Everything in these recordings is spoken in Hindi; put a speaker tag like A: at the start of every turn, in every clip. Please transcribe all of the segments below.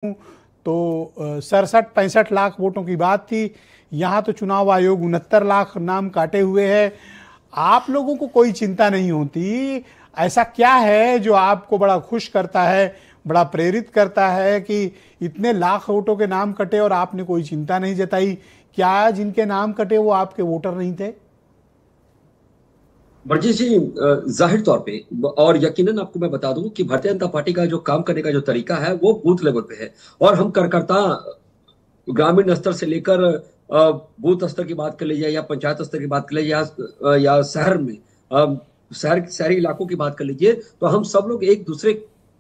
A: तो 67-65 लाख वोटों की बात थी। यहाँ तो चुनाव आयोग 69 लाख नाम काटे हुए है। आप लोगों को कोई चिंता नहीं होती? ऐसा क्या है जो आपको बड़ा खुश करता है, बड़ा प्रेरित करता है कि इतने लाख वोटों के नाम कटे और आपने कोई चिंता नहीं जताई? क्या जिनके नाम कटे वो आपके वोटर नहीं थे?
B: बरजी जी, जाहिर तौर पे और यकीनन आपको मैं बता दूं कि भारतीय जनता पार्टी का जो काम करने का जो तरीका है वो बूथ लेवल पे है। और हम कार्यकर्ता ग्रामीण स्तर से लेकर बूथ स्तर की बात कर लीजिए या पंचायत स्तर की बात कर लीजिए या शहर में शहरी इलाकों की बात कर लीजिए, तो हम सब लोग एक दूसरे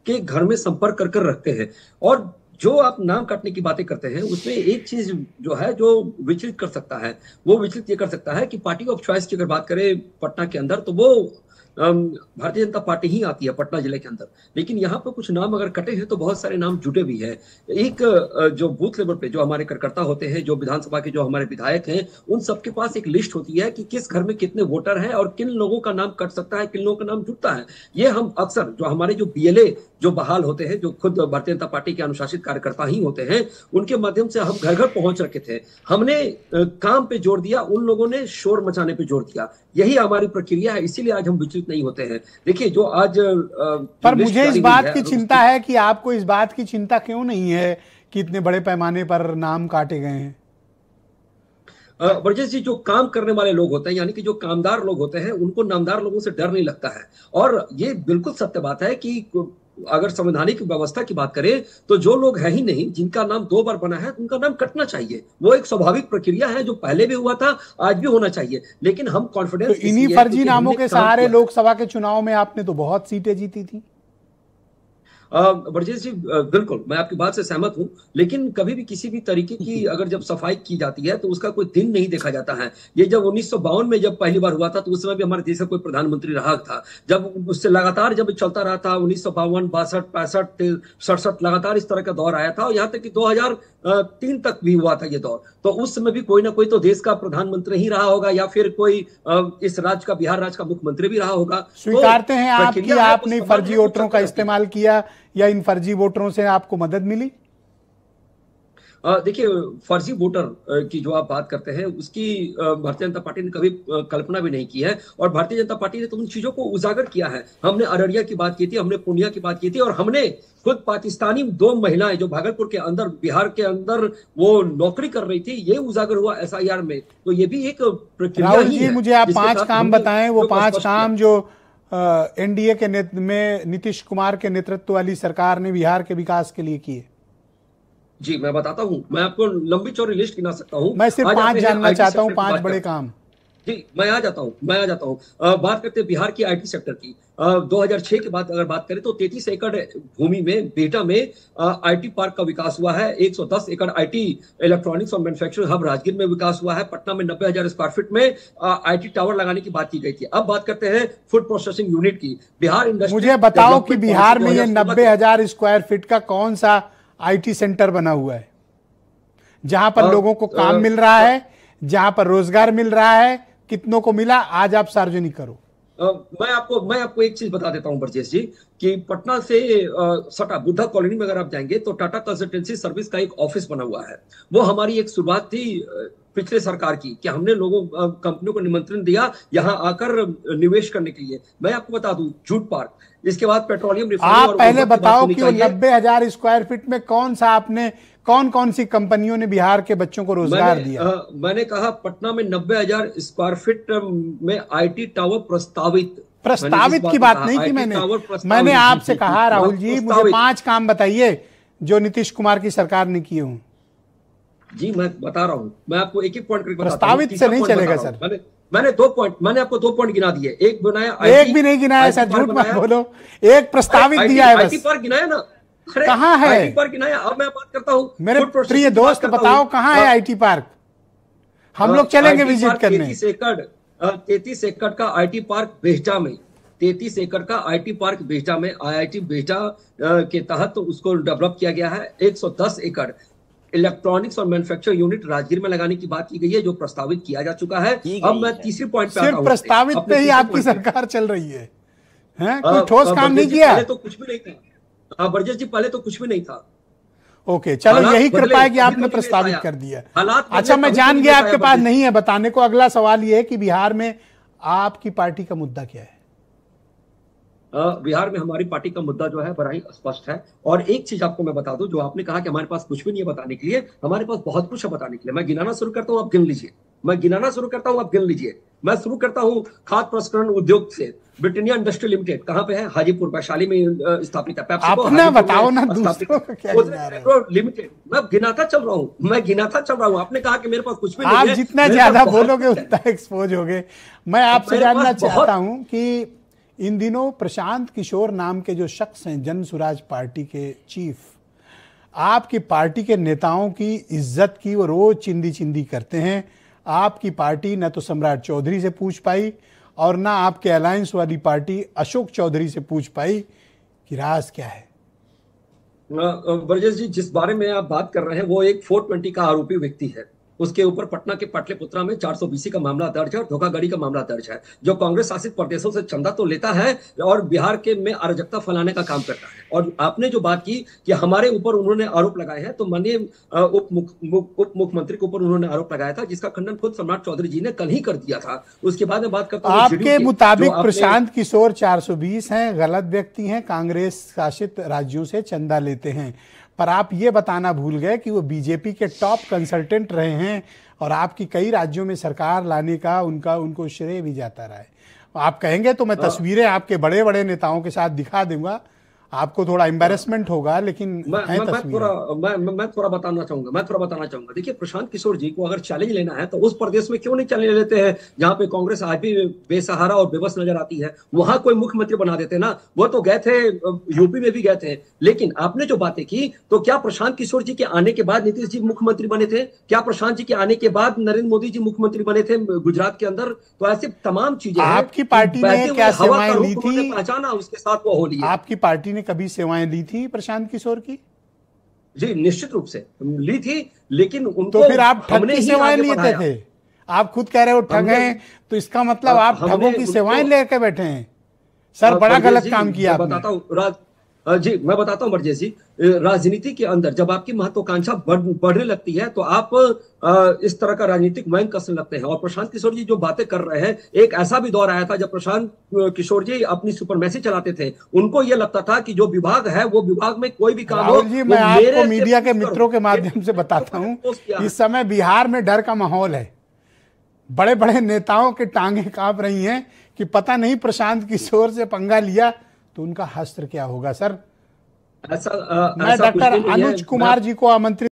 B: के घर में संपर्क कर कर रखते हैं। और जो आप नाम काटने की बातें करते हैं उसमें एक चीज जो है जो विचलित कर सकता है, वो विचलित ये कर सकता है कि पार्टी ऑफ चॉइस की अगर बात करें पटना के अंदर तो वो भारतीय जनता पार्टी ही आती है पटना जिले के अंदर। लेकिन यहाँ पर कुछ नाम अगर कटे हैं तो बहुत सारे नाम जुटे भी हैं। एक जो बूथ लेवल पे जो हमारे कार्यकर्ता होते हैं, जो विधानसभा के जो हमारे विधायक हैं, उन सबके पास एक लिस्ट होती है कि किस घर में कितने वोटर हैं और किन लोगों का नाम कट सकता है, किन लोगों का नाम जुटता है। ये हम अक्सर जो हमारे जो बीएलए जो बहाल होते हैं, जो खुद भारतीय जनता पार्टी के अनुशासित कार्यकर्ता ही होते हैं, उनके माध्यम से हम घर घर पहुंच रखे थे। हमने काम पे जोर दिया, उन लोगों ने शोर मचाने पे जोर दिया। यही हमारी प्रक्रिया है, इसीलिए आज हम विचलित नहीं होते हैं। देखिए जो आज
A: पर मुझे इस बात की चिंता है कि आपको इस बात की चिंता क्यों नहीं है कि इतने बड़े पैमाने पर नाम काटे गए हैं?
B: बरजेश जी, जो काम करने वाले लोग होते हैं, यानी कि जो कामदार लोग होते हैं, उनको नामदार लोगों से डर नहीं लगता है। और ये बिल्कुल सत्य बात है कि अगर संवैधानिक व्यवस्था की बात करें तो जो लोग है ही नहीं, जिनका नाम 2 बार बना है, उनका नाम कटना चाहिए। वो एक स्वाभाविक प्रक्रिया है जो पहले भी हुआ था, आज भी होना चाहिए। लेकिन हम कॉन्फिडेंस
A: तो इन्हीं फर्जी नामों के सहारे लोकसभा के चुनाव में आपने तो बहुत सीटें जीती थी।
B: बरजेश जी, बिल्कुल मैं आपकी बात से सहमत हूं, लेकिन कभी भी किसी भी तरीके की अगर जब सफाई की जाती है तो उसका कोई दिन नहीं देखा जाता है। ये जब 1952 में जब पहली बार हुआ था तो उस समय भी हमारे देश का कोई प्रधानमंत्री रहा था। जब उससे लगातार जब चलता रहा था 1952, 62, 65, 67 लगातार इस तरह का दौर आया था और यहाँ तक कि 2003 तक भी हुआ था ये दौर। तो उस समय भी कोई ना कोई तो देश का प्रधानमंत्री ही रहा होगा या फिर कोई इस राज्य का, बिहार राज्य का मुख्यमंत्री भी रहा होगा।
A: स्वीकारते हैं आप कि आपने फर्जी वोटरों का इस्तेमाल किया या इन फर्जी वोटरों से आपको मदद मिली?
B: देखिए, फर्जी वोटर की जो आप बात करते हैं उसकी भारतीय जनता पार्टी ने कभी कल्पना भी नहीं की है। और भारतीय जनता पार्टी ने तो उन चीजों को उजागर किया है। हमने अररिया की बात की थी, हमने पूर्णिया की बात की थी, और हमने खुद पाकिस्तानी 2 महिलाएं जो भागलपुर के अंदर, बिहार के अंदर वो नौकरी कर रही थी, ये उजागर हुआ एसआईआर में। तो ये भी एक प्रक्रिया
A: राहुल
B: ही
A: जी,
B: है।
A: मुझे आप 5 काम बताएं, वो 5 काम जो एनडीए के में नीतीश कुमार के नेतृत्व वाली सरकार ने बिहार के विकास के लिए किए।
B: जी मैं बताता हूं, मैं आपको लंबी चौड़ी लिस्ट गिना सकता हूं।
A: मैं सिर्फ 5 जानना चाहता हूं, 5 बड़े काम।
B: जी मैं आ जाता हूं। बात करते हैं बिहार की आईटी सेक्टर की। 2006 के बाद अगर बात करें तो 33 एकड़ भूमि में बेटा में आईटी पार्क का विकास हुआ है। 110 एकड़ आईटी इलेक्ट्रॉनिक्स और मैन्युफैक्चरिंग हब राजगीर में विकास हुआ है। पटना में 90,000 स्क्वायर फीट में आईटी टावर लगाने की बात की गई थी। अब बात करते हैं फूड प्रोसेसिंग यूनिट की। बिहार इंडस्ट्री,
A: मुझे बताओ कि बिहार में ये 90,000 स्क्वायर फीट का कौन सा आईटी सेंटर बना हुआ है जहां पर लोगों को काम मिल रहा है, जहां पर रोजगार मिल रहा है? कितनों को मिला, आज आप सार्वजनिक करो।
B: मैं आपको एक चीज बता देता हूं बरजेश जी, कि पटना से सटा बुद्धा कॉलोनी में अगर आप जाएंगे तो टाटा कंसल्टेंसी सर्विस का एक ऑफिस बना हुआ है। वो हमारी एक शुरुआत थी पिछले सरकार की, कि हमने लोगों कंपनियों को निमंत्रण दिया यहाँ आकर निवेश करने के लिए। मैं आपको बता दूं, जूट पार्क, इसके बाद पेट्रोलियम रिफाइनरी।
A: आप पहले बताओ कि वो 90,000 स्क्वायर फीट में कौन सा आपने, कौन सी कंपनियों ने बिहार के बच्चों को रोजगार दिया?
B: मैंने कहा पटना में 90,000 स्क्वायर फीट में आईटी टावर प्रस्तावित
A: की बात नहीं की मैंने आपसे कहा राहुल जी, मुझे 5 काम बताइए जो नीतीश कुमार की सरकार ने किए हों।
B: जी मैं बता रहा हूं, मैं आपको एक पॉइंट करके
A: प्रस्तावित से नहीं चलेगा सर।
B: मैंने 2 पॉइंट, मैंने आपको 2 पॉइंट गिना दिए। एक बनाया,
A: एक भी नहीं गिनाया सर, झूठ मत बोलो। एक प्रस्तावित दिया है बस।
B: आईटी पार्क गिनाया ना?
A: कहां है
B: आईटी पार्क गिनाया? अब मैं बात करता हूं
A: मेरे प्रिय दोस्त, बताओ कहां है आईटी पार्क? हम लोग चलेंगे विजिट करने।
B: 33 एकड़ का आईटी पार्क बेहटा में, 33 एकड़ का आईटी पार्क बेहटा में, आईआईटी बेहटा के तहत उसको डेवलप किया गया है। 110 एकड़ इलेक्ट्रॉनिक्स और मैन्युफैक्चरिंग यूनिट राजगीर में लगाने की बात की गई है, जो प्रस्तावित किया जा चुका है। अब मैं तीसरे पॉइंट पे आता हूं।
A: प्रस्तावित पे ही आपकी सरकार चल रही है, कोई ठोस काम नहीं किया।
B: पहले तो कुछ भी नहीं था बरजेश जी, पहले तो कुछ भी नहीं था।
A: ओके, चलो यही कृपा है कि आपने प्रस्तावित कर दिया। अच्छा, मैं जान गया आपके पास नहीं है बताने को। अगला सवाल यह है कि बिहार में आपकी पार्टी का मुद्दा क्या है?
B: बिहार में हमारी पार्टी का मुद्दा जो है बड़ा ही स्पष्ट है। और एक चीज आपको मैं बता दूं, जो आपने कहा कि हमारे पास कुछ भी नहीं है बताने के लिए, हमारे पास बहुत कुछ है बताने के लिए। मैं गिनाना शुरू करता हूं, आप गिन लीजिए। मैं गिनाना शुरू करता हूं, आप गिन लीजिए। मैं शुरू करता हूं खाद्य प्रसंस्करण उद्योग से। ब्रिटानिया इंडस्ट्री लिमिटेड कहां पे है? हाजीपुर वैशाली में स्थापित है।
A: अपना बताओ ना, दूसरों का क्या गिना रहे हो?
B: लिमिटेड मैं गिनाता चल रहा हूं, मैं गिनाता चल रहा हूं। आपने कहा कि मेरे पास कुछ भी नहीं
A: आप
B: है।
A: जितना ज्यादा बोलोगे उतना एक्सपोज होगे। मैं आपसे जानना चाहता हूं कि इन दिनों प्रशांत किशोर नाम के जो शख्स हैं, जन स्वराज पार्टी के चीफ, आपकी पार्टी के नेताओं की इज्जत की वो रोज चिंदी चिंदी करते हैं। आपकी पार्टी न तो सम्राट चौधरी से पूछ पाई और ना आपके अलायंस वाली पार्टी अशोक चौधरी से पूछ पाई कि राज क्या है।
B: ब्रजेश जी, जिस बारे में आप बात कर रहे हैं वो एक 420 का आरोपी व्यक्ति है। उसके ऊपर पटना के पाटलिपुत्रा में 420 का मामला दर्ज है और धोखाधड़ी का मामला दर्ज है, जो कांग्रेस शासित प्रदेशों से चंदा तो लेता है और बिहार के में अराजकता फैलाने का काम करता है। और आपने जो बात की कि हमारे ऊपर उन्होंने आरोप लगाए हैं, तो माननीय उप मुख्यमंत्री के ऊपर उन्होंने आरोप लगाया था, जिसका खंडन खुद सम्राट चौधरी जी ने कल ही कर दिया था। उसके बाद में बात करता हूं,
A: आपके मुताबिक प्रशांत किशोर 420 हैं, गलत व्यक्ति हैं, कांग्रेस शासित राज्यों से चंदा लेते हैं। पर आप ये बताना भूल गए कि वो बीजेपी के टॉप कंसल्टेंट रहे हैं और आपकी कई राज्यों में सरकार लाने का उनको श्रेय भी जाता रहा है। आप कहेंगे तो मैं तस्वीरें आपके बड़े बड़े नेताओं के साथ दिखा दूंगा, आपको थोड़ा एम्बैरेसमेंट होगा, लेकिन
B: मैं थोड़ा बताना चाहूंगा। देखिए, प्रशांत किशोर जी को अगर चैलेंज लेना है तो उस प्रदेश में क्यों नहीं चैलेंज लेते हैं जहां पे कांग्रेस आज भी बेसहारा और बेबस नजर आती है? वहां कोई मुख्यमंत्री बना देते ना। वो तो गए थे, यूपी में भी गए थे। लेकिन आपने जो बातें की, तो क्या प्रशांत किशोर जी के आने के बाद नीतीश जी मुख्यमंत्री बने थे? क्या प्रशांत जी के आने के बाद नरेंद्र मोदी जी मुख्यमंत्री बने थे गुजरात के अंदर? तो ऐसे तमाम चीजें
A: आपकी पार्टी ने क्या सेवाएं ली थी?
B: पहचाना, उसके साथ वो होली।
A: आपकी पार्टी ने कभी सेवाएं ली थी प्रशांत किशोर की?
B: जी, निश्चित रूप से ली थी, लेकिन उनको
A: तो फिर आप ठग की सेवाएं लेते थे? आप खुद कह रहे हो ठग हैं, तो इसका मतलब आप ठगों की सेवाएं लेकर बैठे हैं। सर, बड़ा गलत काम किया आपने।
B: बताता हूँ जी, मैं बताता हूं बरजेश जी, राजनीति के अंदर जब आपकी महत्वाकांक्षा बढ़ने लगती है तो आप इस तरह का राजनीतिक मैंग कसने लगते हैं। और प्रशांत किशोर जी जो बातें कर रहे हैं, एक ऐसा भी दौर आया था जब प्रशांत किशोर जी अपनी सुपरमैसी चलाते थे। उनको यह लगता था कि जो विभाग है वो विभाग में कोई भी काम हो।
A: जी, मैं आपको मीडिया के मित्रों के माध्यम से बताता हूं, इस समय बिहार में डर का माहौल है। बड़े बड़े नेताओं के टांगे कांप रही हैं कि पता नहीं प्रशांत किशोर से पंगा लिया तो उनका हस्त्र क्या होगा। सर, मैं डॉक्टर अनुज कुमार जी को आमंत्रित